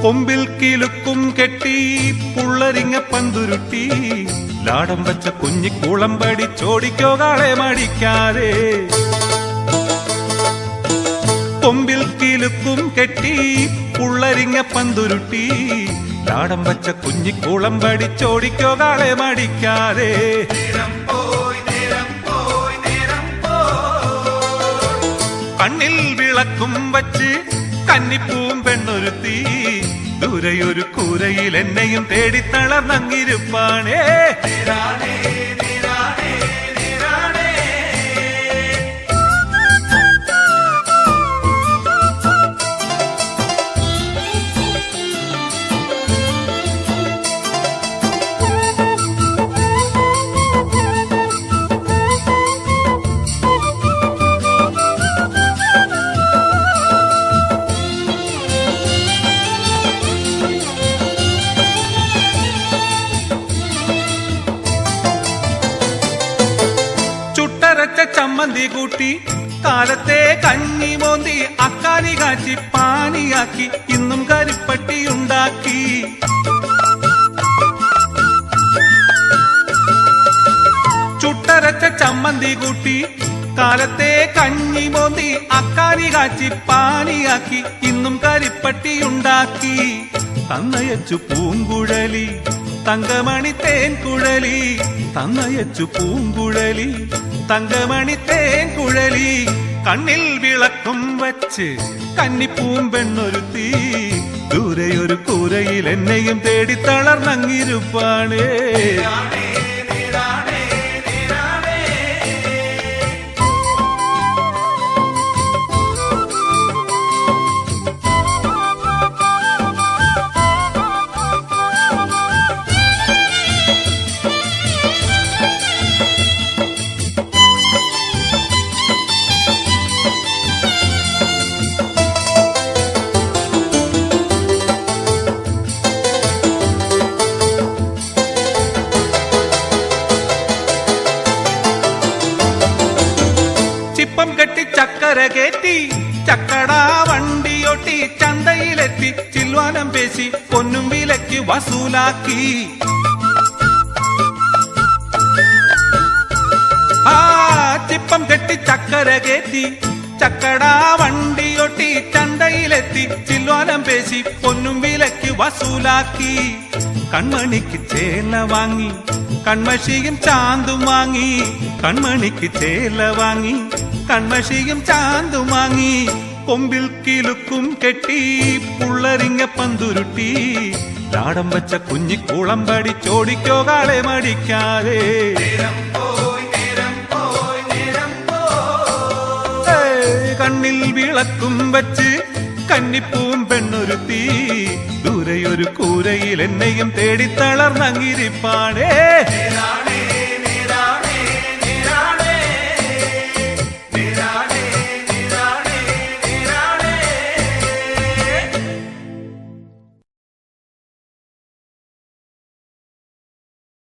കൊമ്പിൽ കിലുക്കും കെട്ടി പുള്ളരിങ്ങ പന്തുരുട്ടി ലാടം വച്ച കുഞ്ഞിക്കൂളം പഠിച്ചോടിക്കോ കാളെ മടിക്കാതെ. കൊമ്പിൽ കിലുക്കും കെട്ടി പുള്ളരിങ്ങ പന്തുരുട്ടി ലാടം വച്ച കുഞ്ഞിക്കൂളം പഠിച്ചോടിക്കോ കാളെ മടിക്കാതെ. കണ്ണിൽ വിളക്കും വച്ച് കന്നിപ്പൂം പെണ്ണൊരുത്തി ദൂരെയൊരു കൂരയിൽ എന്നെയും തേടിത്തളർന്നങ്ങിരുപ്പാണേ. ചമ്മന്തി കൂട്ടി കാലത്തെ കഞ്ഞി മോന്തി അക്കാനി കാച്ചി പാനിയാക്കി ഇന്നും കരിപ്പട്ടിയുണ്ടാക്കി. ചുട്ടരച്ച ചമ്മന്തി കൂട്ടി കാലത്തെ കഞ്ഞി മോന്തി അക്കാനി കാച്ചി പാനിയാക്കി ഇന്നും കരിപ്പട്ടിയുണ്ടാക്കി. തന്നയച്ചു പൂങ്കുഴലി തങ്കമണി തേൻകുഴലി തന്നയച്ചു പൂങ്കുഴലി തങ്കമണി തേൻകുഴലി കണ്ണിൽ വിളക്കും വച്ച് കന്നിപ്പൂം പെണ്ണൊരുത്തി ദൂരെയൊരു കൂരയിൽ എന്നെയും തേടിത്തളർന്നങ്ങിരുപ്പാണേ. ചിപ്പം കെട്ടി ചക്കര കേറ്റി ചക്കടാ വണ്ടിയൊട്ടി ചന്തയിലെത്തി ചിൽവാനം പേശി പൊന്നും വിലയ്ക്ക് വസൂലാക്കി. ചിപ്പം കെട്ടി ചക്കര കേറ്റി ചക്കടാ വണ്ടിയൊട്ടി ചന്തയിലെത്തി ചിൽവാനം പേശി പൊന്നും വിലയ്ക്ക് വസൂലാക്കി. കൺമണിക്ക് ചേല വാങ്ങി കൺമഷിയും ചാന്തും വാങ്ങി കൺമണിക്ക് ചേല വാങ്ങി കൺമഷിയും ചാന്തും വാങ്ങി. കൊമ്പിൽ കിലുക്കും കെട്ടി പുള്ളരിങ്ങ പന്തുരുട്ടി ലാടം വച്ച കുഞ്ഞിക്കൂളം പഠിച്ചോടിക്കോ കാളെ മടിക്കാതെ. കണ്ണിൽ വിളക്കും വച്ച് കന്നിപ്പൂം പെണ്ണൊരുത്തി ദൂരെയൊരു കൂരയിൽ എന്നെയും തേടിത്തളർന്നങ്ങിരിപ്പാണേ.